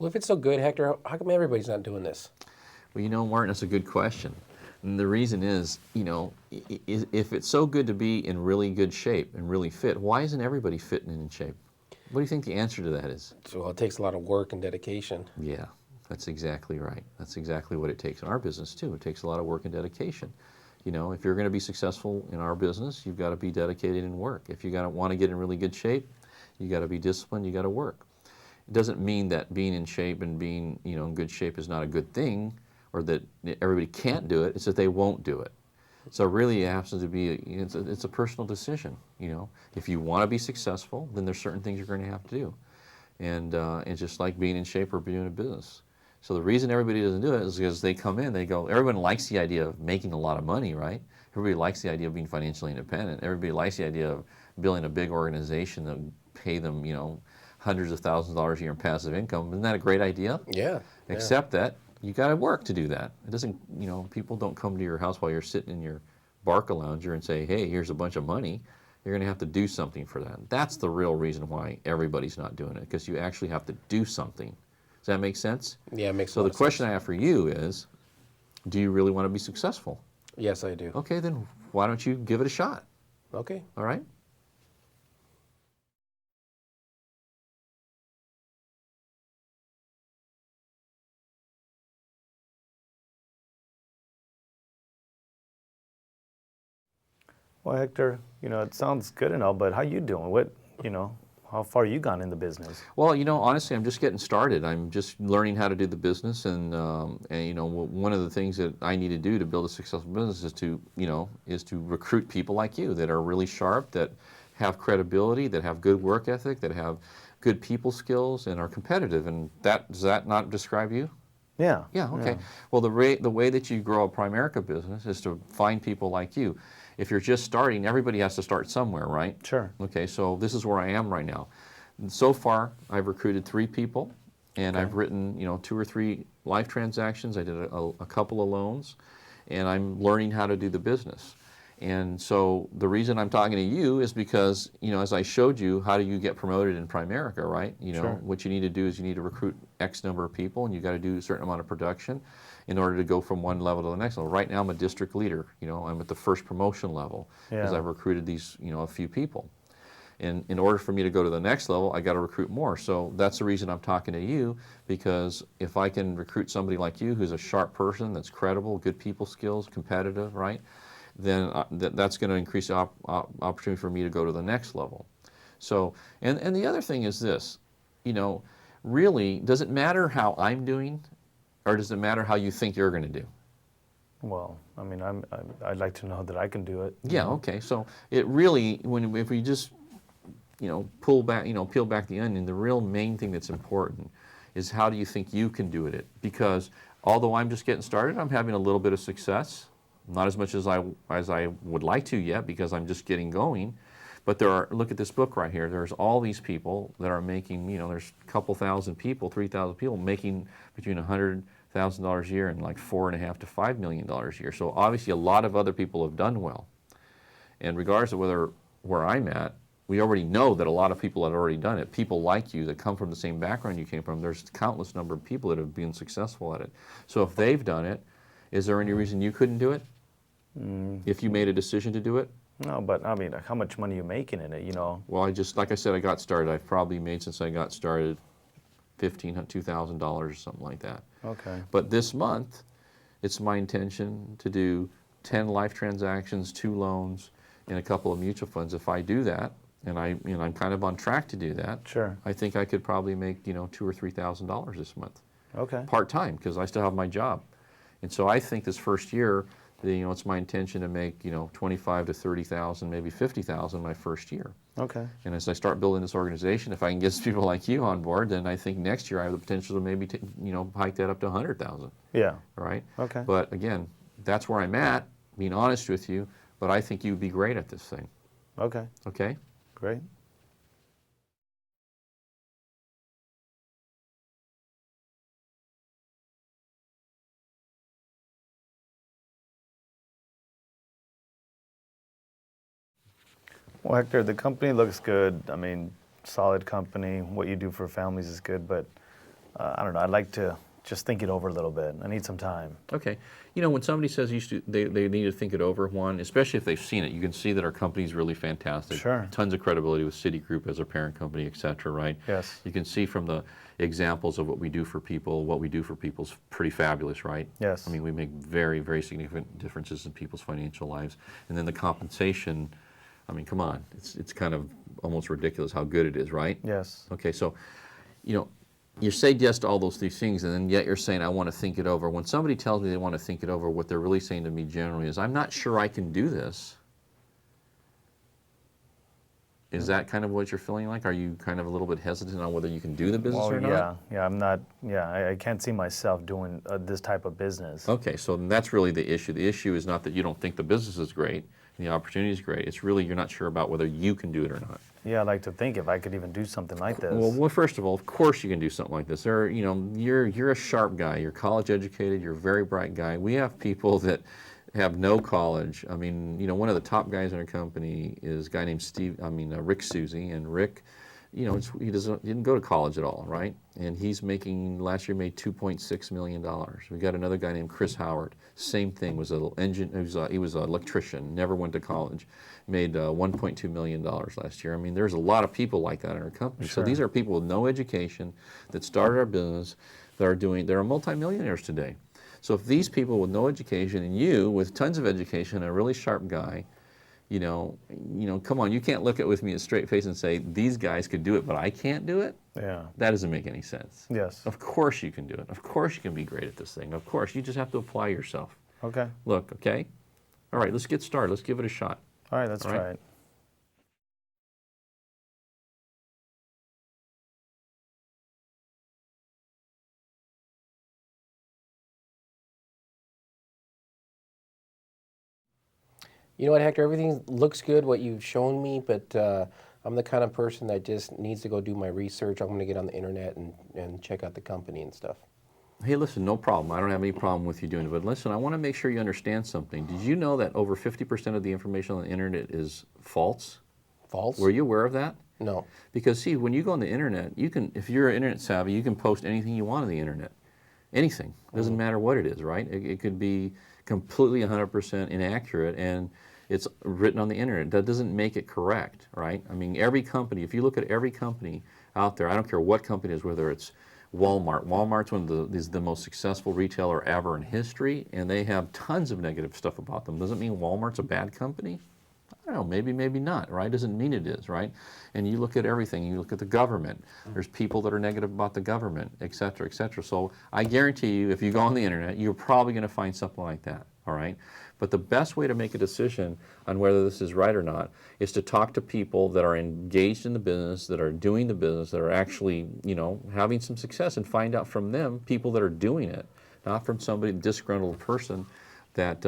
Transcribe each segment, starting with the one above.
Well, if it's so good, Hector, how come everybody's not doing this? Well, Martin, that's a good question. And the reason is, if it's so good to be in really good shape and really fit, why isn't everybody fit and in shape? What do you think the answer to that is? So it takes a lot of work and dedication. Yeah, that's exactly right. That's exactly what it takes in our business, too. It takes a lot of work and dedication. If you're going to be successful in our business, you've got to be dedicated in work. If you want to get in really good shape, you got to be disciplined, you got to work. It doesn't mean that being in shape and being, in good shape is not a good thing, or that everybody can't do it. It's that they won't do it. So really, it has to be, it's a personal decision. If you want to be successful, then there's certain things you're going to have to do. And it's just like being in shape or being in a business. So the reason everybody doesn't do it is because they come in, they go, everyone likes the idea of making a lot of money, right? Everybody likes the idea of being financially independent. Everybody likes the idea of building a big organization that pay them, hundreds of thousands of dollars a year in passive income. Isn't that a great idea? Yeah. Except that you got to work to do that. It doesn't, people don't come to your house while you're sitting in your Barca lounger and say, hey, here's a bunch of money. You're going to have to do something for that. That's the real reason why everybody's not doing it, because you actually have to do something. Does that make sense? Yeah, it makes So the question I have for you is, do you really want to be successful? Yes, I do. Okay, then why don't you give it a shot? Okay. All right? Well, Hector, it sounds good and all, but how you doing? How far you gone in the business? Well, honestly, I'm just getting started. I'm just learning how to do the business, and one of the things that I need to do to build a successful business is to recruit people like you that are really sharp, that have credibility, that have good work ethic, that have good people skills, and are competitive. And does that not describe you? Yeah. Yeah, okay. Yeah. Well, the way that you grow a Primerica business is to find people like you. If you're just starting, everybody has to start somewhere, right? Sure. Okay, so this is where I am right now. And so far, I've recruited 3 people, and I've written, 2 or 3 life transactions. I did a couple of loans, and I'm learning how to do the business. And so the reason I'm talking to you is because, as I showed you, how do you get promoted in Primerica, right? Sure. What you need to do is you need to recruit X number of people, and you got to do a certain amount of production in order to go from one level to the next level. Right now, I'm a district leader. I'm at the first promotion level because I've recruited these, a few people. And in order for me to go to the next level, I got to recruit more. So that's the reason I'm talking to you, because if I can recruit somebody like you who's a sharp person, that's credible, good people skills, competitive, right? Then that's going to increase the opportunity for me to go to the next level. So, and the other thing is this, really, does it matter how I'm doing, or does it matter how you think you're going to do? Well, I mean, I'd like to know that I can do it. Yeah, okay. So it really, if we just, peel back the onion, the real main thing that's important is how do you think you can do it? Because although I'm just getting started, I'm having a little bit of success. Not as much as I would like to yet, because I'm just getting going. But look at this book right here. There's all these people that are making, there's a couple thousand people, 3,000 people making between $100,000 a year and like $4.5 to $5 million a year. So obviously a lot of other people have done well. And regardless of where I'm at, we already know that a lot of people have already done it. People like you that come from the same background you came from. There's countless number of people that have been successful at it. So if they've done it, is there any reason you couldn't do it? If you made a decision to do it? No, but I mean, how much money are you making in it, Well, like I said, I got started. I've probably made, since I got started, $2,000 or something like that. Okay. But this month, it's my intention to do 10 life transactions, 2 loans, and a couple of mutual funds. If I do that, and I'm kind of on track to do that, sure, I think I could probably make, $2,000 or $3,000 this month. Okay. Part-time, because I still have my job. And so I think this first year, it's my intention to make, 25 to 30,000, maybe 50,000 my first year. Okay. And as I start building this organization, if I can get people like you on board, then I think next year I have the potential to maybe, hike that up to 100,000. Yeah. Right? Okay. But again, that's where I'm at, being honest with you, but I think you'd be great at this thing. Okay. Okay? Great. Well, Hector, the company looks good. I mean, solid company. What you do for families is good, but I don't know. I'd like to just think it over a little bit. I need some time. Okay. You know, when somebody says they need to think it over, Juan, especially if they've seen it, you can see that our company is really fantastic. Sure. Tons of credibility with Citigroup as our parent company, et cetera, right? Yes. You can see from the examples of what we do for people, what we do for people is pretty fabulous, right? Yes. I mean, we make very, very significant differences in people's financial lives. And then the compensation, I mean, come on, it's kind of almost ridiculous how good it is, right? Yes. Okay, so, you know, you say yes to all those three things, and then yet you're saying, I want to think it over. When somebody tells me they want to think it over, what they're really saying to me generally is, I'm not sure I can do this. Is that kind of what you're feeling like? Are you kind of a little bit hesitant on whether you can do the business or not? Yeah, I'm not, I can't see myself doing this type of business. Okay, so that's really the issue. The issue is not that you don't think the business is great and the opportunity is great. It's really you're not sure about whether you can do it or not. Yeah, I'd like to think if I could even do something like this. Well, first of all, of course you can do something like this. You know, you're a sharp guy. You're college educated. You're a very bright guy. We have people that have no college. I mean, you know, one of the top guys in our company is a guy named Rick Susie, and Rick, you know, he didn't go to college at all, right? And he's making, last year made $2.6 million. We got another guy named Chris Howard, same thing, was an he was an electrician, never went to college, made $1.2 million last year. I mean, there's a lot of people like that in our company. Sure. So these are people with no education that started our business, they're multimillionaires today. So if these people with no education and you with tons of education, a really sharp guy, you know, come on, you can't look at with me a straight face and say, these guys could do it, but I can't do it. Yeah. That doesn't make any sense. Yes. Of course you can do it. Of course you can be great at this thing. Of course, you just have to apply yourself. Okay. Look, okay? All right, let's get started. Let's give it a shot. All right, let's All try right. it. You know what, Hector? Everything looks good, what you've shown me, but I'm the kind of person that just needs to go do my research. I'm going to get on the internet and check out the company and stuff. Hey, listen, no problem. I don't have any problem with you doing it. But listen, I want to make sure you understand something. Did you know that over 50% of the information on the internet is false? False? Were you aware of that? No. Because see, when you go on the internet, you can, if you're internet savvy, you can post anything you want on the internet. Anything. Doesn't matter what it is, right? It could be completely 100% inaccurate and it's written on the internet. That doesn't make it correct, right? I mean, every company, if you look at every company out there, I don't care what company it is, whether it's Walmart. Walmart's is the most successful retailer ever in history, and they have tons of negative stuff about them. Doesn't mean Walmart's a bad company. I don't know, maybe, maybe not, right? Doesn't mean it is, right? And you look at everything, you look at the government, there's people that are negative about the government, et cetera, et cetera. So I guarantee you, if you go on the internet, you're probably going to find something like that, all right? But the best way to make a decision on whether this is right or not is to talk to people that are engaged in the business, that are doing the business, that are actually, you know, having some success, and find out from them, people that are doing it, not from somebody, disgruntled person that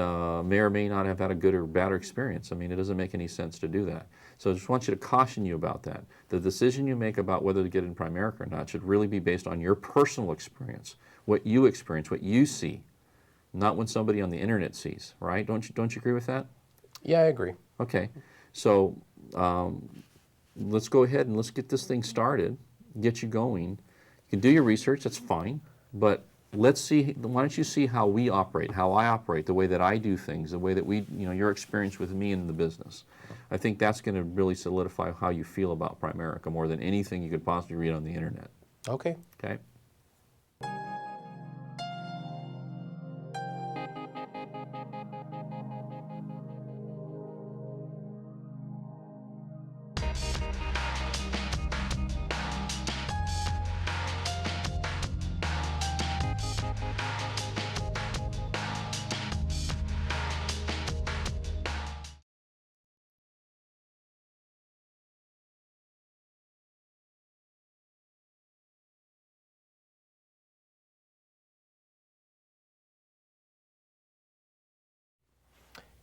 may or may not have had a good or bad experience. I mean, it doesn't make any sense to do that. So I just want you to caution you about that. The decision you make about whether to get in Primerica or not should really be based on your personal experience, what you experience, what you see, not what somebody on the internet sees, right? Don't you agree with that? Yeah, I agree. Okay, so let's go ahead and let's get this thing started, get you going. You can do your research, that's fine, but let's see, why don't you see how we operate, how I operate, the way that I do things, the way that we, you know, your experience with me in the business. I think that's going to really solidify how you feel about Primerica more than anything you could possibly read on the internet. Okay. Okay?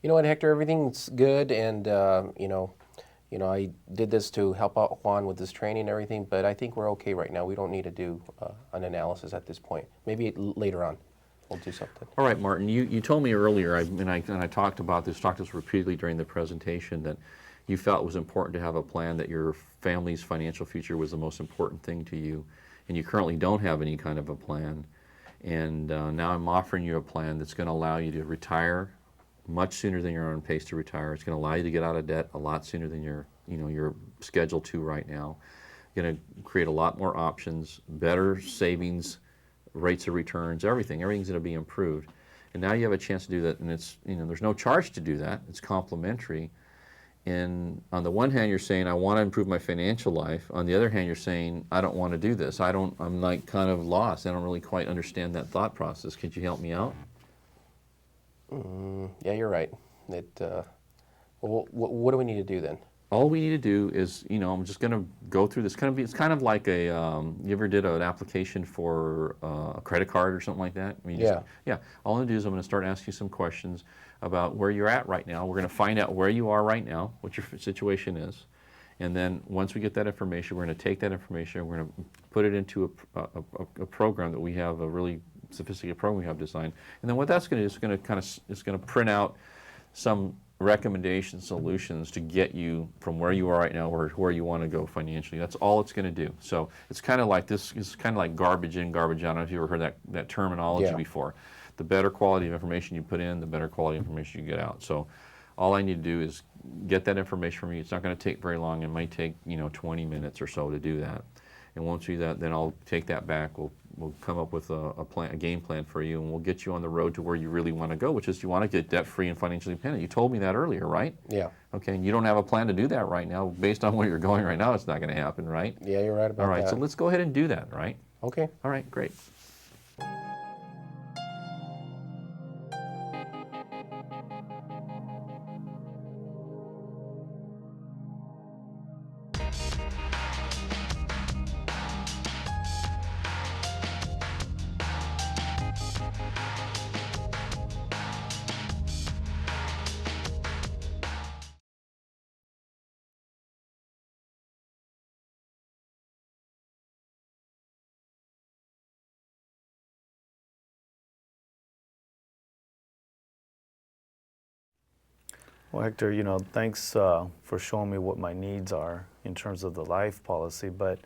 You know what, Hector? Everything's good, and I did this to help out Juan with his training and everything, but I think we're okay right now. We don't need to do an analysis at this point. Maybe later on we'll do something. All right, Martin, you told me earlier, and I talked about this, talked this repeatedly during the presentation, that you felt it was important to have a plan, that your family's financial future was the most important thing to you. and you currently don't have any kind of a plan, and now I'm offering you a plan that's going to allow you to retire much sooner than you're on pace to retire. It's going to allow you to get out of debt a lot sooner than you're scheduled to right now. Going to create a lot more options, better savings, rates of returns, everything's going to be improved. And now you have a chance to do that, and it's, there's no charge to do that. It's complimentary. And on the one hand, you're saying, I want to improve my financial life. On the other hand, you're saying, I don't want to do this. I'm like kind of lost. I don't really quite understand that thought process. Could you help me out? Yeah, you're right. What do we need to do then? All we need to do is, I'm just going to go through this. It's kind of like you ever did an application for a credit card or something like that? Yeah. All I'm going to do is I'm going to start asking you some questions about where you're at right now. We're going to find out where you are right now, what your situation is. And then once we get that information, we're going to take that information, we're going to put it into a program that we have, a really sophisticated program we have designed. And then what that's going to do is it's going to print out some recommendation solutions to get you from where you are right now or where you want to go financially. That's all it's going to do. So it's kind of like garbage in, garbage out. I don't know if you ever heard that terminology before. The better quality of information you put in, the better quality of information you get out. So all I need to do is get that information from you. It's not going to take very long. It might take 20 minutes or so to do that. And once we do that, then I'll take that back. We'll come up with a game plan for you, and we'll get you on the road to where you really want to go, which is you want to get debt-free and financially independent. You told me that earlier, right? Yeah. Okay, and you don't have a plan to do that right now. Based on where you're going right now, it's not going to happen, right? Yeah, you're right about that. All right, so let's go ahead and do that, right? Okay. All right, great. Well, Hector, thanks for showing me what my needs are in terms of the life policy, but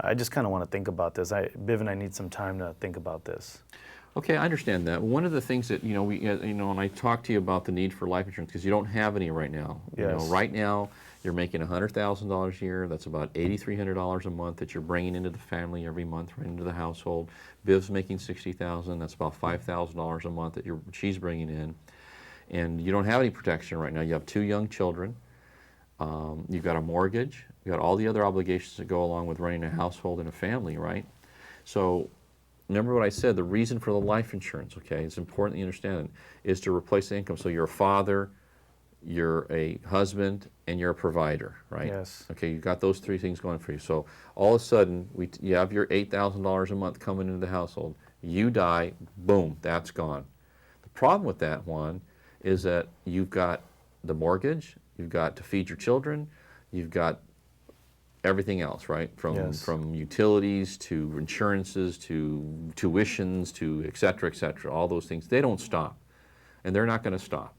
I just kind of want to think about this. Biv and I need some time to think about this. Okay, I understand that. One of the things that, when I talk to you about the need for life insurance, because you don't have any right now. Yes. Right now, you're making $100,000 a year. That's about $8,300 a month that you're bringing into the family every month, right into the household. Biv's making $60,000. That's about $5,000 a month that she's bringing in. And you don't have any protection right now. You have 2 young children. You've got a mortgage. You've got all the other obligations that go along with running a household and a family, right? So remember what I said, the reason for the life insurance, okay, it's important that you understand it, is to replace the income. So you're a father, you're a husband, and you're a provider, right? Yes. Okay, you've got those 3 things going for you. So all of a sudden, you have your $8,000 a month coming into the household. You die, boom, that's gone. The problem with that, Juan, is that you've got the mortgage, you've got to feed your children, you've got everything else, right? From utilities to insurances to tuitions to et cetera, all those things. They don't stop, and they're not going to stop,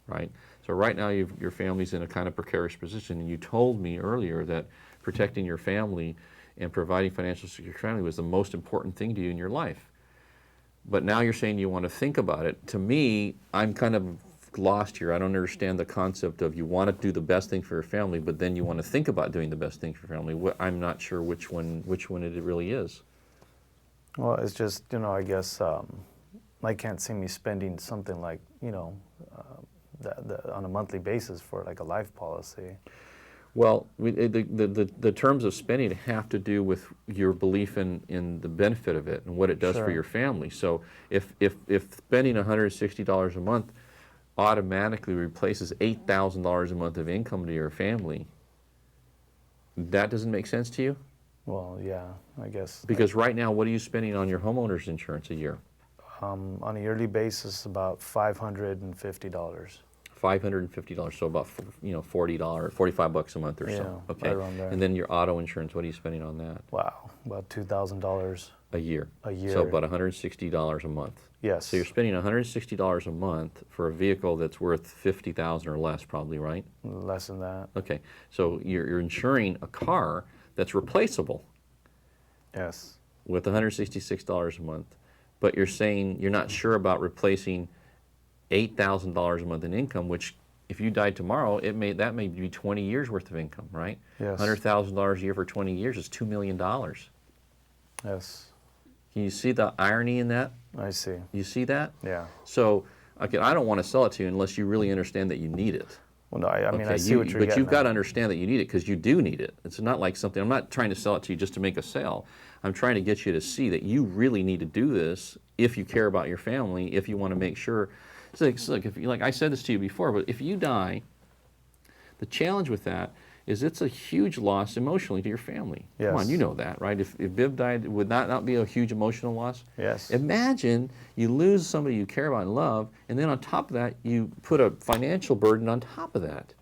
right? So right now your family's in a kind of precarious position, and you told me earlier that protecting your family and providing financial security for your family was the most important thing to you in your life. But now you're saying you want to think about it. To me, I'm kind of lost here. I don't understand the concept of you want to do the best thing for your family, but then you want to think about doing the best thing for your family. I'm not sure which one it really is. Well, it's just, I guess I can't see me spending something like, on a monthly basis for like a life policy. Well, the terms of spending have to do with your belief in the benefit of it and what it does for your family. So if spending $160 a month automatically replaces $8,000 a month of income to your family, that doesn't make sense to you? Well, yeah, I guess. Because right now, what are you spending on your homeowner's insurance a year? On a yearly basis, about $550. $550, so about $40, $45 a month or so. Yeah, Okay, right around there. and then your auto insurance, what are you spending on that? Wow, about $2,000 a year. A year. So about $160 a month. Yes. So you're spending $160 a month for a vehicle that's worth $50,000 or less, probably, right? Less than that. Okay, so you're insuring a car that's replaceable. Yes. with $166 a month, but you're saying you're not sure about replacing $8,000 a month in income, which if you died tomorrow, that may be 20 years worth of income, right? Yes. $100,000 a year for 20 years is $2 million. Yes. Can you see the irony in that? I see. You see that? Yeah. So, okay, I don't want to sell it to you unless you really understand that you need it. Well, no, I mean, Okay, I see what you're but getting you've got to at. understand that you need it because you do need it. It's not like something, I'm not trying to sell it to you just to make a sale. I'm trying to get you to see that you really need to do this if you care about your family, if you want to make sure. So, look, if you, like I said this to you before, but if you die, the challenge with that is it's a huge loss emotionally to your family. Yes. Come on, you know that, right? If Biv died, would that not be a huge emotional loss? Yes. Imagine you lose somebody you care about and love, and then on top of that, you put a financial burden on top of that.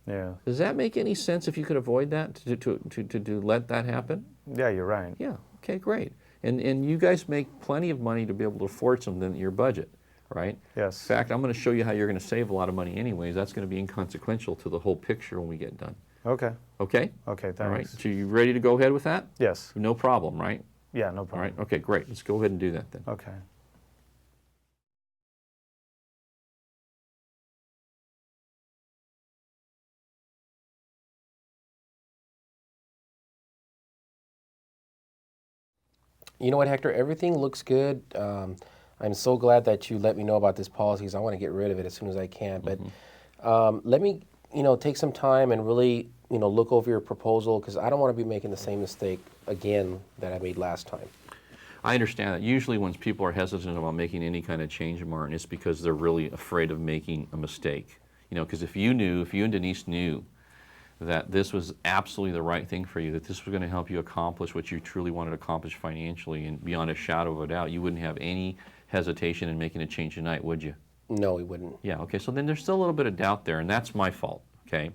Yeah. Does that make any sense if you could avoid that, to let that happen? Yeah, you're right. Yeah, okay, great. And you guys make plenty of money to be able to afford something in your budget, right? Yes. In fact, I'm going to show you how you're going to save a lot of money anyways. That's going to be inconsequential to the whole picture when we get done. Okay. Okay? Okay, thanks. All right, so you ready to go ahead with that? Yes. No problem, right? Yeah, no All problem. right, okay, great. Let's go ahead and do that then. Okay. You know what, Hector? Everything looks good. I'm so glad that you let me know about this policy, 'cause I want to get rid of it as soon as I can. But let me, take some time and really, look over your proposal, because I don't want to be making the same mistake again that I made last time. I understand that. Usually when people are hesitant about making any kind of change, Martin, it's because they're really afraid of making a mistake. Because if you and Denise knew that this was absolutely the right thing for you, that this was going to help you accomplish what you truly wanted to accomplish financially, and beyond a shadow of a doubt, you wouldn't have any hesitation in making a change tonight, would you? No, we wouldn't. Yeah, okay, so then there's still a little bit of doubt there, and that's my fault, okay?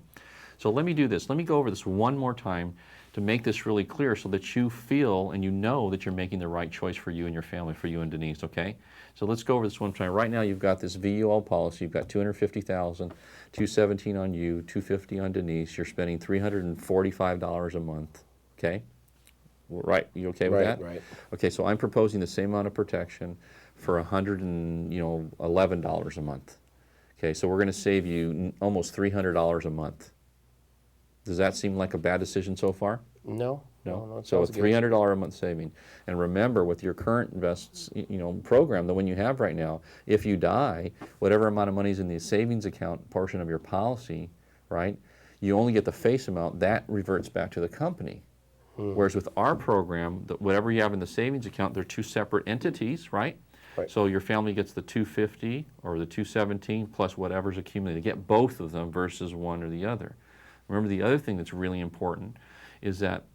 So let me do this. Let me go over this one more time to make this really clear so that you feel and you know that you're making the right choice for you and your family, for you and Denise, okay? So let's go over this one time. Right now you've got this VUL policy. You've got $250,000, $217 on you, $250 on Denise. You're spending $345 a month, okay? Right, you okay with that? Right. Okay, so I'm proposing the same amount of protection for $111 a month. Okay, so we're going to save you almost $300 a month. Does that seem like a bad decision so far? No. No. It So a sounds good. $300 a month saving. And remember, with your current program, the one you have right now, if you die, whatever amount of money is in the savings account portion of your policy, right, you only get the face amount. That reverts back to the company. Whereas with our program, whatever you have in the savings account, they're two separate entities, right? Right. So your family gets the 250 or the 217 plus whatever's accumulated. They get both of them versus one or the other. Remember, the other thing that's really important is that,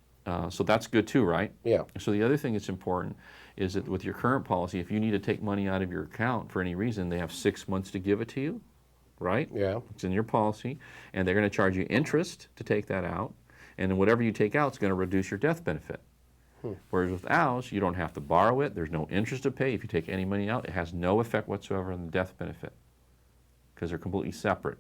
so that's good too, right? Yeah. So the other thing that's important is that with your current policy, if you need to take money out of your account for any reason, they have 6 months to give it to you, right? Yeah. It's in your policy, and they're going to charge you interest to take that out, and then whatever you take out is going to reduce your death benefit. Whereas with ours, you don't have to borrow it. There's no interest to pay. If you take any money out, it has no effect whatsoever on the death benefit because they're completely separate.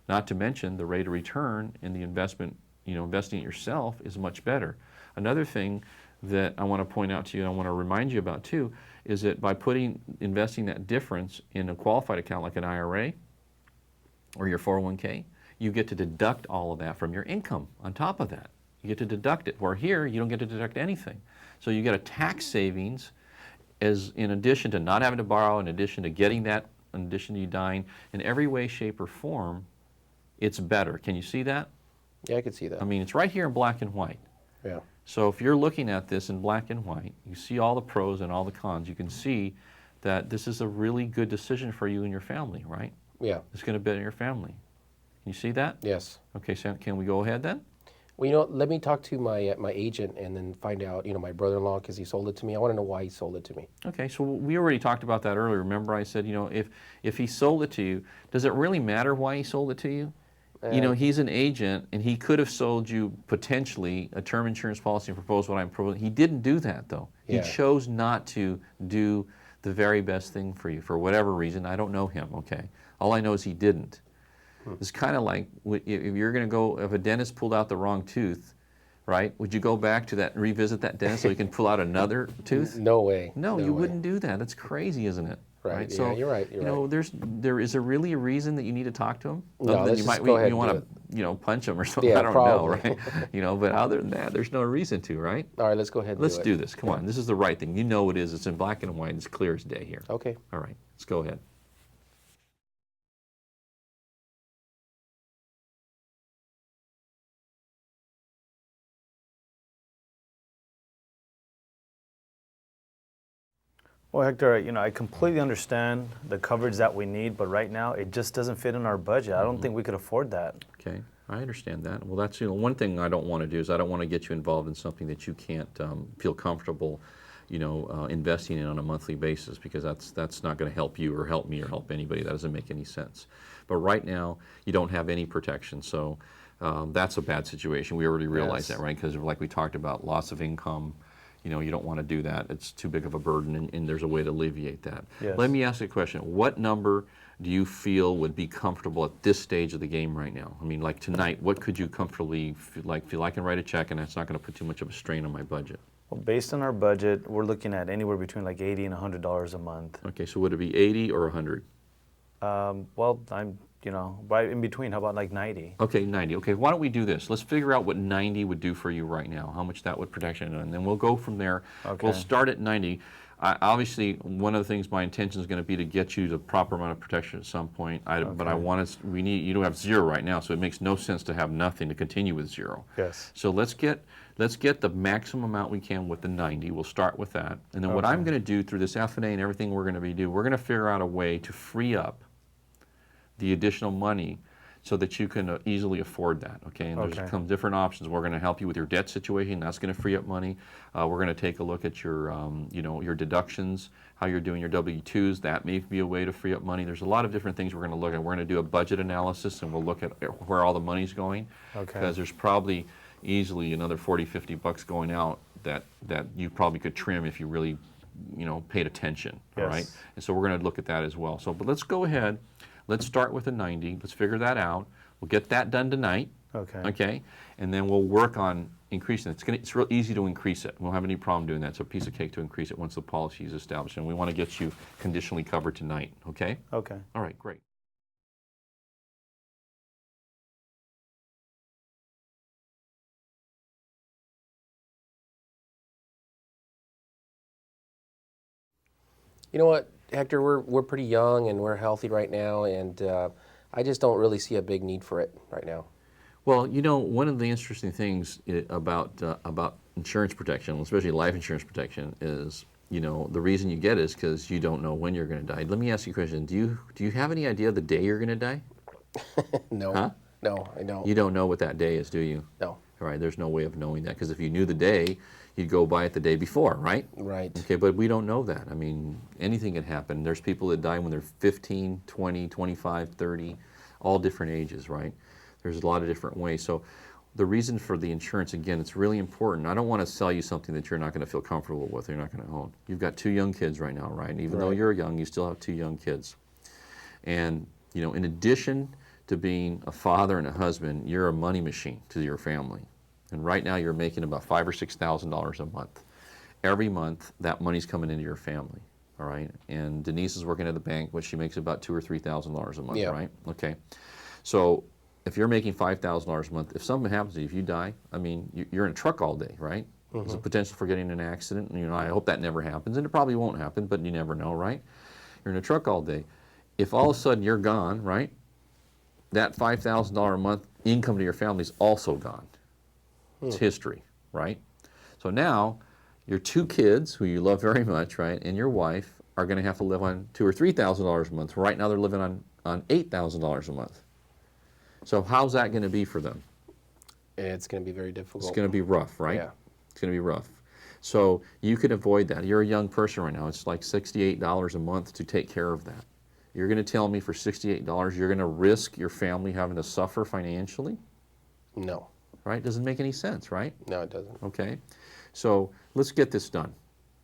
Not to mention the rate of return in the investment, investing it yourself is much better. Another thing that I want to point out to you and I want to remind you about too is that by investing that difference in a qualified account like an IRA or your 401k, you get to deduct all of that from your income on top of that. You get to deduct it, where here you don't get to deduct anything. So you get a tax savings as in addition to not having to borrow, in addition to getting that, in addition to you dying, in every way, shape, or form, it's better. Can you see that? Yeah, I could see that. I mean, it's right here in black and white. Yeah. So if you're looking at this in black and white, you see all the pros and all the cons. You can see that this is a really good decision for you and your family, right? Yeah. It's going to benefit your family. Can you see that? Yes. Okay, so can we go ahead then? Well, let me talk to my agent and then find out, my brother-in-law, because he sold it to me. I want to know why he sold it to me. Okay, so we already talked about that earlier. Remember I said, if he sold it to you, does it really matter why he sold it to you? He's an agent, and he could have sold you potentially a term insurance policy and proposed what I'm proposing. He didn't do that, though. Yeah. He chose not to do the very best thing for you for whatever reason. I don't know him, okay? All I know is he didn't. It's kind of like if you're going to go, if a dentist pulled out the wrong tooth, right? Would you go back to that and revisit that dentist so you can pull out another tooth? No way. No, No you way. wouldn't do that. That's crazy, isn't it? Right. Yeah, So, you're right. You're right. there is really a reason that you need to talk to him. No, Other than let's you just might, go ahead you and want do to, punch him or something. Yeah, I don't probably. know, right? But other than that, there's no reason to, right? All right, let's go ahead and Let's do it. do this. Come on, this is the right thing. You know what it is. It's in black and white. It's clear as day here. Okay. All right, let's go ahead. Well, Hector, I completely understand the coverage that we need, but right now it just doesn't fit in our budget. I don't think we could afford that. Okay, I understand that. Well, that's one thing I don't want to do is I don't want to get you involved in something that you can't feel comfortable, investing in on a monthly basis, because that's not going to help you or help me or help anybody. That doesn't make any sense. But right now you don't have any protection, so that's a bad situation. We already realize Yes. that, right? Because like we talked about, loss of income. You don't want to do that. It's too big of a burden, and there's a way to alleviate that. Yes. Let me ask you a question. What number do you feel would be comfortable at this stage of the game right now? I mean, like tonight, what could you comfortably feel I can write a check and that's not going to put too much of a strain on my budget? Well, based on our budget, we're looking at anywhere between like $80 and $100 a month. Okay, so would it be 80 or 100? Well, I'm, right in between. How about like 90? Okay, 90. Okay, why don't we do this? Let's figure out what 90 would do for you right now, how much that would protect you, and then we'll go from there. Okay. We'll start at 90. Obviously, one of the things my intention is going to be to get you the proper amount of protection at some point. But I want to. You don't have zero right now, so it makes no sense to have nothing to continue with zero. Yes. So let's get the maximum amount we can with the 90. We'll start with that, and then what I'm going to do through this FNA and everything we're going to do, we're going to figure out a way to free up the additional money so that you can easily afford that, okay? And there's some different options. We're going to help you with your debt situation. That's going to free up money. We're going to take a look at your, your deductions, how you're doing your W-2s. That may be a way to free up money. There's a lot of different things we're going to look at. We're going to do a budget analysis, and we'll look at where all the money's going. Okay. Because there's probably easily another 40, 50 bucks going out that you probably could trim if you really, paid attention, all Yes. right? And so we're going to look at that as well. So, but let's go ahead. Let's start with a 90. Let's figure that out. We'll get that done tonight. Okay. Okay. And then we'll work on increasing it. It's real easy to increase it. We won't have any problem doing that. It's a piece of cake to increase it once the policy is established. And we want to get you conditionally covered tonight. Okay? Okay. All right, great. You know what, Hector, we're pretty young and we're healthy right now, and I just don't really see a big need for it right now. Well, one of the interesting things about insurance protection, especially life insurance protection, is the reason you get it is because you don't know when you're going to die. Let me ask you a question. Do you have any idea the day you're going to die? No. Huh? No, I don't. You don't know what that day is, do you? No. All right, there's no way of knowing that, because if you knew the day, you'd go by it the day before, right? Right. Okay, but we don't know that. I mean, anything can happen. There's people that die when they're 15, 20, 25, 30, all different ages, right? There's a lot of different ways. So the reason for the insurance, again, it's really important. I don't want to sell you something that you're not going to feel comfortable with, you're not going to own. You've got 2 young kids right now, right? And even though you're young, you still have 2 young kids. And, in addition to being a father and a husband, you're a money machine to your family. And right now you're making about $5,000 or $6,000 a month. Every month that money's coming into your family, all right? And Denise is working at the bank, which she makes about $2,000 or $3,000 a month, right? Okay. So if you're making $5,000 a month, if something happens to you, if you die, I mean, you're in a truck all day, right? There's a potential for getting in an accident. And, I hope that never happens, and it probably won't happen, but you never know, right? You're in a truck all day. If all of a sudden you're gone, right? That $5,000 a month income to your family is also gone. It's history, right? So now your 2 kids, who you love very much, right, and your wife are going to have to live on $2,000 or $3,000 a month. Right now they're living on $8,000 a month. So how's that going to be for them? It's going to be very difficult. It's going to be rough, right? Yeah. It's going to be rough. So you could avoid that. You're a young person right now. It's like $68 a month to take care of that. You're going to tell me for $68 you're going to risk your family having to suffer financially? No. Right? Doesn't make any sense, right? No, it doesn't. Okay. So let's get this done.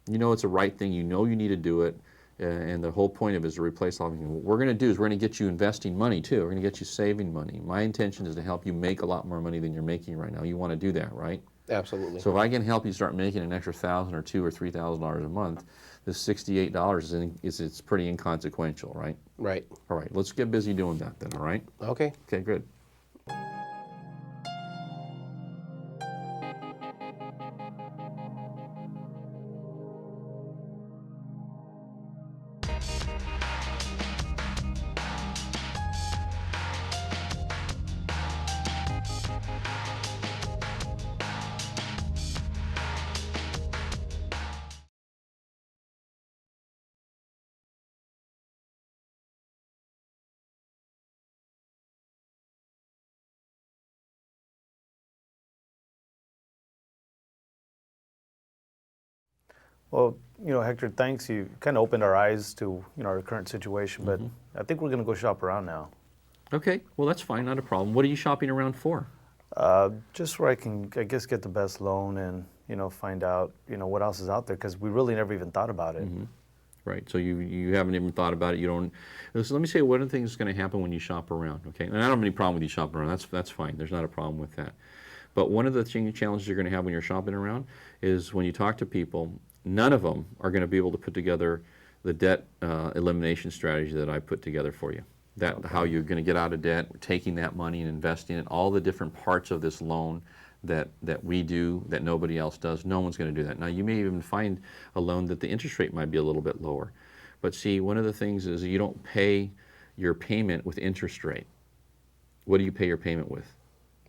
It's a right thing. You need to do it. And the whole point of it is to replace all of it. What we're going to do is we're going to get you investing money too. We're going to get you saving money. My intention is to help you make a lot more money than you're making right now. You want to do that, right? Absolutely. So if I can help you start making an extra $1,000 or $2,000 or $3,000 a month, this $68 it's pretty inconsequential, right? Right. All right, let's get busy doing that then, all right? Okay. Okay, good. Well, Hector, thanks. You kind of opened our eyes to, our current situation, but I think we're going to go shop around now. Okay, well, that's fine, not a problem. What are you shopping around for? Just where I can, I guess, get the best loan and, find out, what else is out there, because we really never even thought about it. Right, so you haven't even thought about it. You don't. So let me say one of the things that's going to happen when you shop around. Okay, and I don't have any problem with you shopping around. That's fine. There's not a problem with that. But one of the challenges you're going to have when you're shopping around is when you talk to people, none of them are going to be able to put together the debt elimination strategy that I put together for you. That how you're going to get out of debt, taking that money and investing it, all the different parts of this loan that we do that nobody else does. No one's going to do that. Now, you may even find a loan that the interest rate might be a little bit lower. But see, one of the things is you don't pay your payment with interest rate. What do you pay your payment with?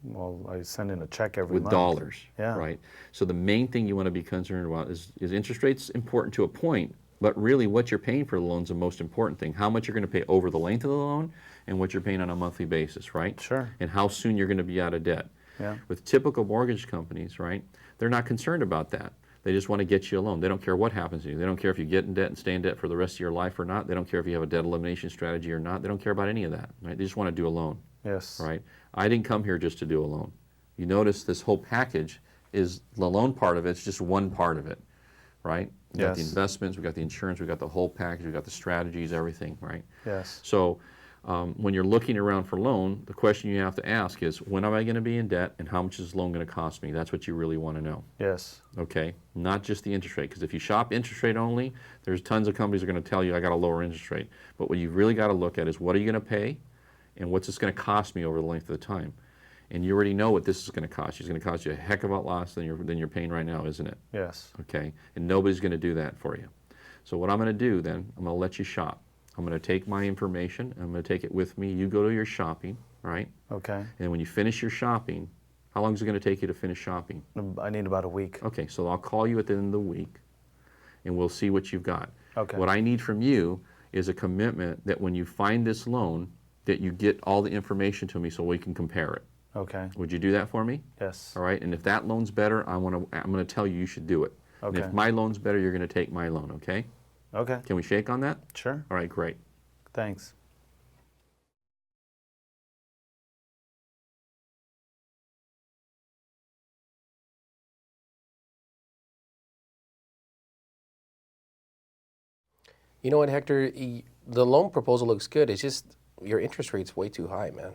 Well, I send in a check every With month. dollars, Yeah. right? So the main thing you want to be concerned about is interest rates important to a point, but really what you're paying for the loan is the most important thing. How much you're going to pay over the length of the loan and what you're paying on a monthly basis, right? Sure. And how soon you're going to be out of debt. Yeah. With typical mortgage companies, right, they're not concerned about that. They just want to get you a loan. They don't care what happens to you. They don't care if you get in debt and stay in debt for the rest of your life or not. They don't care if you have a debt elimination strategy or not. They don't care about any of that, right? They just want to do a loan, Yes. right? I didn't come here just to do a loan. You notice this whole package is the loan part of it's just one part of it, right? We got the Yes. investments, we got the insurance, we got the whole package, we got the strategies, everything, right? Yes. So when you're looking around for loan, the question you have to ask is, when am I going to be in debt and how much is the loan going to cost me? That's what you really want to know, Yes. okay? Not just the interest rate, because if you shop interest rate only, there's tons of companies that are going to tell you I got a lower interest rate. But what you really got to look at is, what are you going to pay and what's this going to cost me over the length of the time? And you already know what this is going to cost you. It's going to cost you a heck of a lot less than you're paying right now, isn't it? Yes. Okay? And nobody's going to do that for you. So what I'm going to do then, I'm going to let you shop. I'm going to take my information, I'm going to take it with me. You go to your shopping, right? Okay. And when you finish your shopping, how long is it going to take you to finish shopping? I need about a week. Okay, so I'll call you at the end of the week, and we'll see what you've got. Okay. What I need from you is a commitment that when you find this loan, that you get all the information to me so we can compare it. Okay. Would you do that for me? Yes. All right, and if that loan's better, I'm going to tell you should do it. And Okay. if my loan's better, you're going to take my loan, okay? Okay. Can we shake on that? Sure. All right, great. Thanks. You know what, Hector? The loan proposal looks good. It's just your interest rate's way too high, man.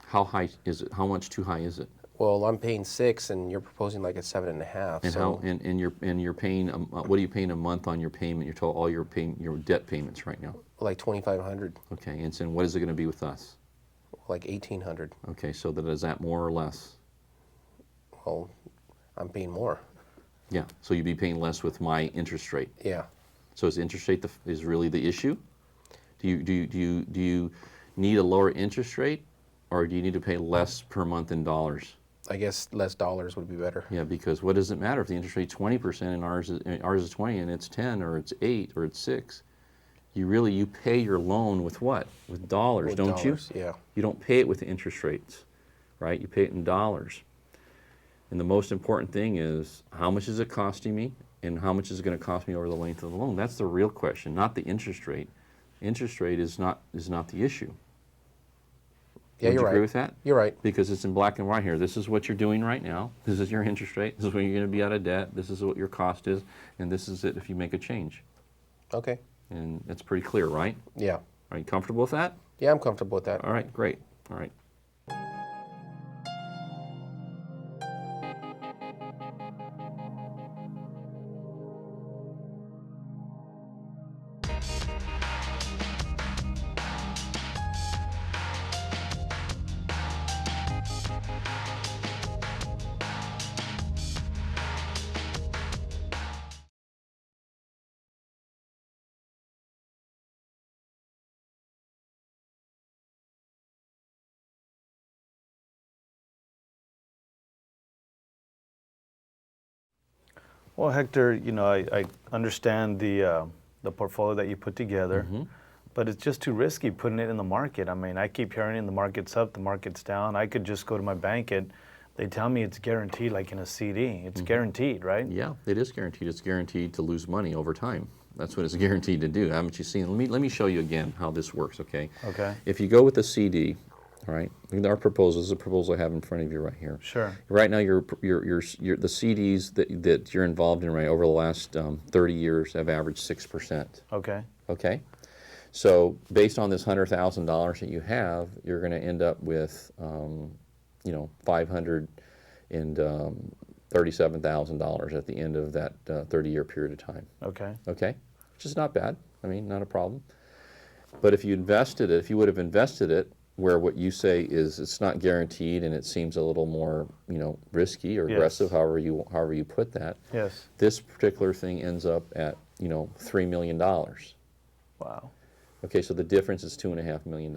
How high is it? How much too high is it? Well, I'm paying 6, and you're proposing like a 7.5. And so how? And you're paying. What are you paying a month on your payment? Your total, all your debt payments right now. like 2,500, Okay, and so what is it going to be with us? like 1,800. Okay, so is that more or less? Well, I'm paying more. Yeah. So you'd be paying less with my interest rate. Yeah. So is interest rate is really the issue? Do you need a lower interest rate, or do you need to pay less per month in dollars? I guess less dollars would be better. Yeah, because what does it matter if the interest rate's 20% and ours is 20 and it's 10 or it's 8 or it's 6? You pay your loan with what? With dollars, With don't dollars, you? yeah. You don't pay it with the interest rates, right? You pay it in dollars. And the most important thing is, how much is it costing me and how much is it going to cost me over the length of the loan? That's the real question, not the interest rate. Interest rate is not the issue. Yeah, Would you're you right. agree with that? You're right. Because it's in black and white here. This is what you're doing right now. This is your interest rate. This is when you're going to be out of debt. This is what your cost is. And this is it if you make a change. Okay. And that's pretty clear, right? Yeah. Are you comfortable with that? Yeah, I'm comfortable with that. All right, great. All right. Well, Hector, I understand the portfolio that you put together, but it's just too risky putting it in the market. I mean, I keep hearing the market's up, the market's down. I could just go to my bank and they tell me it's guaranteed, like in a CD. It's guaranteed, right? Yeah, it is guaranteed. It's guaranteed to lose money over time. That's what it's guaranteed to do. Haven't you seen? Let me show you again how this works, okay? Okay. If you go with the CD, all right, our proposal is a proposal I have in front of you right here. Sure. Right now, the CDs that you're involved in right over the last 30 years have averaged 6%. Okay. Okay? So based on this $100,000 that you have, you're going to end up with, $537,000 at the end of that 30-year period of time. Okay. Okay? Which is not bad. I mean, not a problem. But if you would have invested it where what you say is it's not guaranteed and it seems a little more, risky or Yes. aggressive, however you put that, Yes. this particular thing ends up at, $3 million. Wow. Okay, so the difference is $2.5 million.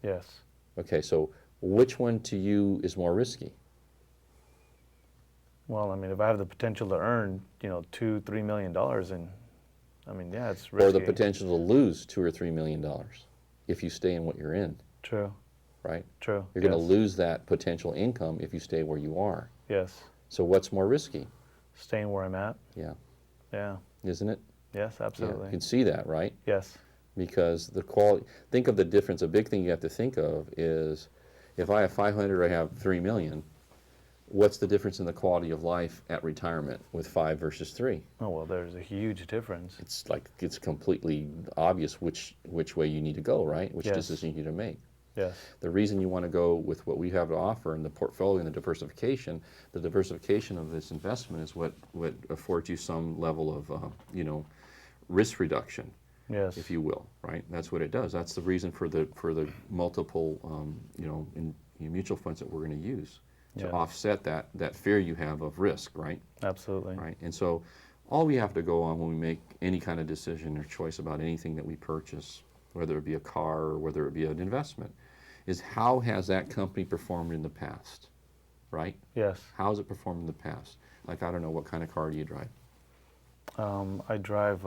Yes. Okay, so which one to you is more risky? Well, I mean, if I have the potential to earn, $2-3 million, and I mean, yeah, it's Or risky. the potential to lose $2 or $3 million if you stay in what you're in, True. right? True. You're going to lose that potential income if you stay where you are. Yes. So what's more risky? Staying where I'm at. Yeah, Yeah. isn't it? Yes, Yeah, absolutely. you can see that, right? Yes. Because the quality, think of the difference. A big thing you have to think of is if I have 500 or I have 3 million, what's the difference in the quality of life at retirement with 5 versus 3? Oh, well, there's a huge difference. It's completely obvious which way you need to go, right? Which Yes. decision you need to make. Yes. The reason you want to go with what we have to offer in the portfolio and the diversification of this investment is what affords you some level of, risk reduction, Yes. if you will, right? That's what it does. That's the reason for the multiple, in mutual funds that we're going to use to Yeah. offset that fear you have of risk, right? Absolutely. Right. And so all we have to go on when we make any kind of decision or choice about anything that we purchase, whether it be a car or whether it be an investment, is how has that company performed in the past, right? Yes. How has it performed in the past? Like, I don't know, what kind of car do you drive? I drive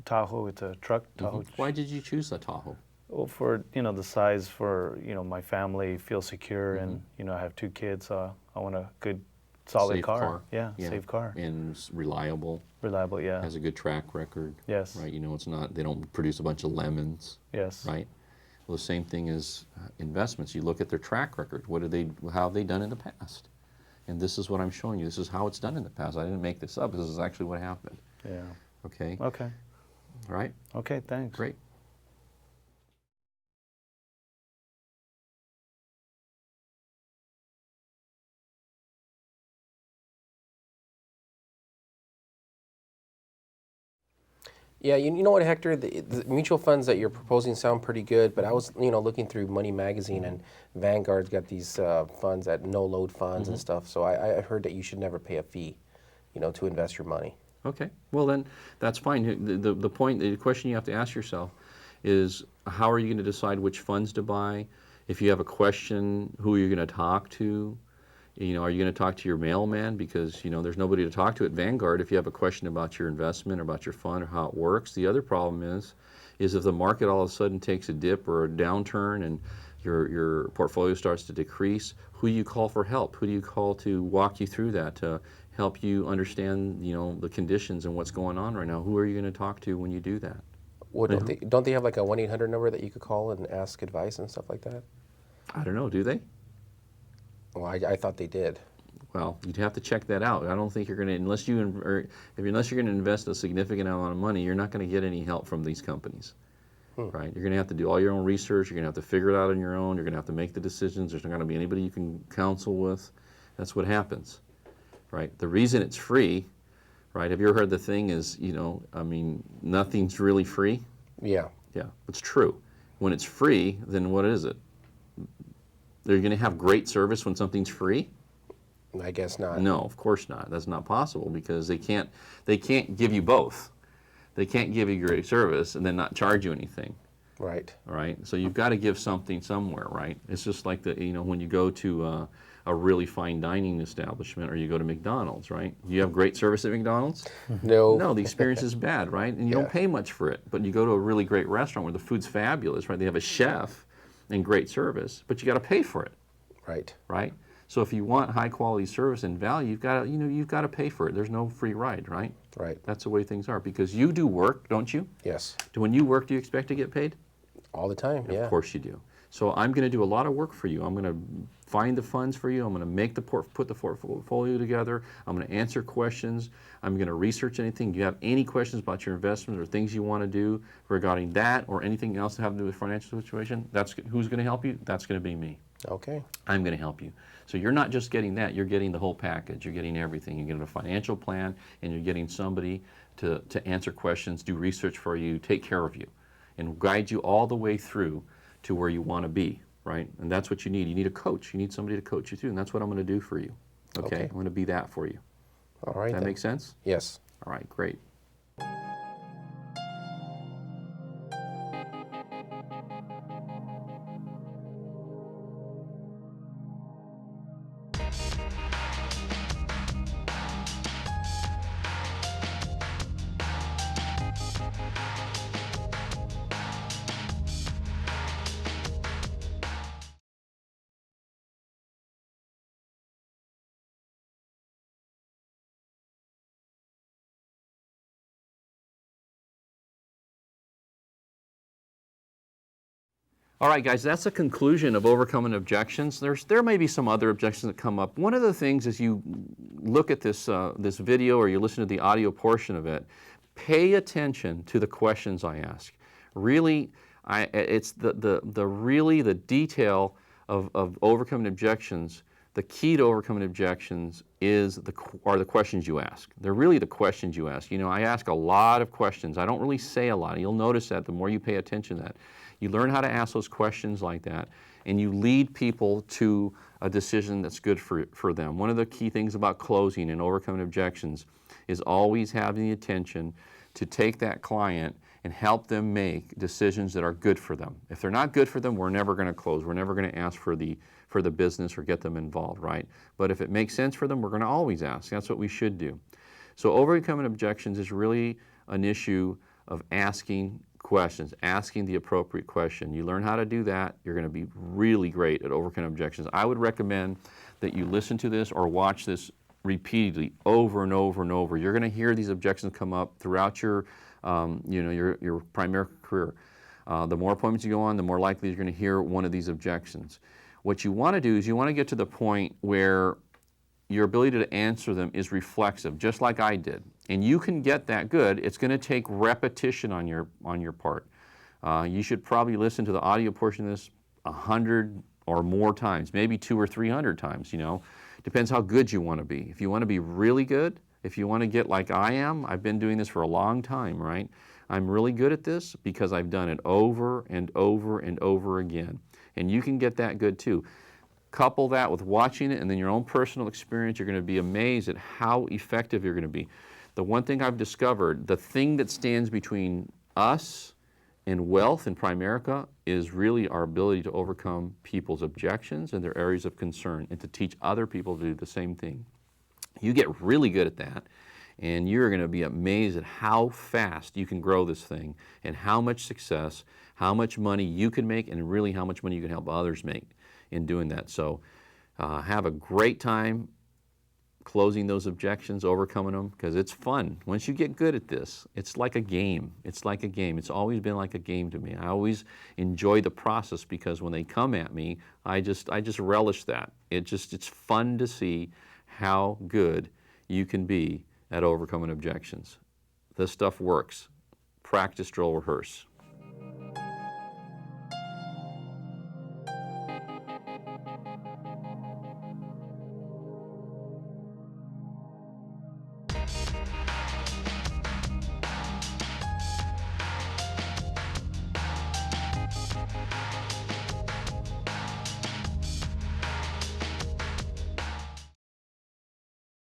Tahoe. It's a truck. Tahoe. Why did you choose a Tahoe? Well, for the size, for my family, feel secure, and I have 2 kids. I want a good, solid Safe car. Yeah, Yeah. safe car. And reliable, Reliable. Yeah. has a good track record, Yes. right? It's not, they don't produce a bunch of lemons, Yes. right? Well, the same thing as investments. You look at their track record. How have they done in the past? And this is what I'm showing you. This is how it's done in the past. I didn't make this up. This is actually what happened. Yeah. Okay? Okay. All right? Okay. Thanks. Great. Yeah, you know what, Hector? The mutual funds that you're proposing sound pretty good, but I was, looking through Money Magazine, and Vanguard's got these funds at no-load funds and stuff. So I heard that you should never pay a fee, to invest your money. Okay. Well, then that's fine. The question you have to ask yourself is, how are you going to decide which funds to buy? If you have a question, who are you going to talk to? Are you going to talk to your mailman? Because, there's nobody to talk to at Vanguard if you have a question about your investment or about your fund or how it works. The other problem is if the market all of a sudden takes a dip or a downturn and your portfolio starts to decrease, who do you call for help? Who do you call to walk you through that, to help you understand, the conditions and what's going on right now? Who are you going to talk to when you do that? Well, don't they have like a 1-800 number that you could call and ask advice and stuff like that? I don't know. Do they? Well, I thought they did. Well, you'd have to check that out. I don't think you're going to, unless you're going to invest a significant amount of money, you're not going to get any help from these companies, right? You're going to have to do all your own research. You're going to have to figure it out on your own. You're going to have to make the decisions. There's not going to be anybody you can counsel with. That's what happens, right? The reason it's free, right? Have you ever heard the thing is, nothing's really free? Yeah. Yeah, it's true. When it's free, then what is it? They're going to have great service when something's free? I guess not. No, of course not. That's not possible because they can't give you both. They can't give you great service and then not charge you anything. Right. All right, so you've got to give something somewhere, right? It's just like when you go to a really fine dining establishment or you go to McDonald's, right? You have great service at McDonald's? No. No, the experience is bad, right? And you Yeah. don't pay much for it. But you go to a really great restaurant where the food's fabulous, right? They have a chef and great service, but you got to pay for it, Right. right? So if you want high quality service and value, you've got to pay for it. There's no free ride, right? Right. That's the way things are because you do work, don't you? Yes. When you work, do you expect to get paid? All the time. Yeah. Of course you do. So I'm going to do a lot of work for you. I'm going to find the funds for you. I'm going to put the portfolio together. I'm going to answer questions. I'm going to research anything. Do you have any questions about your investments or things you want to do regarding that or anything else that have to do with financial situation? Who's going to help you? That's going to be me. Okay. I'm going to help you. So you're not just getting that, you're getting the whole package. You're getting everything. You're getting a financial plan and you're getting somebody to answer questions, do research for you, take care of you, and guide you all the way through to where you want to be, right? And that's what you need. You need a coach. You need somebody to coach you through, and that's what I'm going to do for you. Okay? I'm going to be that for you. All right. Does that then. make sense? Yes. All right, great. All right, guys, that's the conclusion of overcoming objections. There may be some other objections that come up. One of the things as you look at this video or you listen to the audio portion of it, pay attention to the questions I ask. Really, it's the detail of overcoming objections. The key to overcoming objections are the questions you ask. They're really the questions you ask. I ask a lot of questions. I don't really say a lot. You'll notice that the more you pay attention to that. You learn how to ask those questions like that, and you lead people to a decision that's good for them. One of the key things about closing and overcoming objections is always having the attention to take that client and help them make decisions that are good for them. If they're not good for them, we're never going to close. We're never going to ask for the business or get them involved, right? But if it makes sense for them, we're going to always ask. That's what we should do. So overcoming objections is really an issue of asking questions, asking the appropriate question. You learn how to do that, you're going to be really great at overcoming objections. I would recommend that you listen to this or watch this repeatedly over and over and over. You're going to hear these objections come up throughout your primary career. The more appointments you go on, the more likely you're going to hear one of these objections. What you want to do is you want to get to the point where your ability to answer them is reflexive, just like I did. And you can get that good. It's going to take repetition on your part. You should probably listen to the audio portion of this 100 or more times, maybe 200 or 300 times, Depends how good you want to be. If you want to be really good, if you want to get like I am, I've been doing this for a long time, right? I'm really good at this because I've done it over and over and over again. And you can get that good too. Couple that with watching it and then your own personal experience, you're going to be amazed at how effective you're going to be. The one thing I've discovered, the thing that stands between us and wealth in Primerica is really our ability to overcome people's objections and their areas of concern and to teach other people to do the same thing. You get really good at that and you're going to be amazed at how fast you can grow this thing and how much success, how much money you can make and really how much money you can help others make in doing that. So have a great time closing those objections, overcoming them, because it's fun. Once you get good at this, it's like a game. It's like a game. It's always been like a game to me. I always enjoy the process because when they come at me, I just relish that. It's fun to see how good you can be at overcoming objections. This stuff works. Practice, drill, rehearse.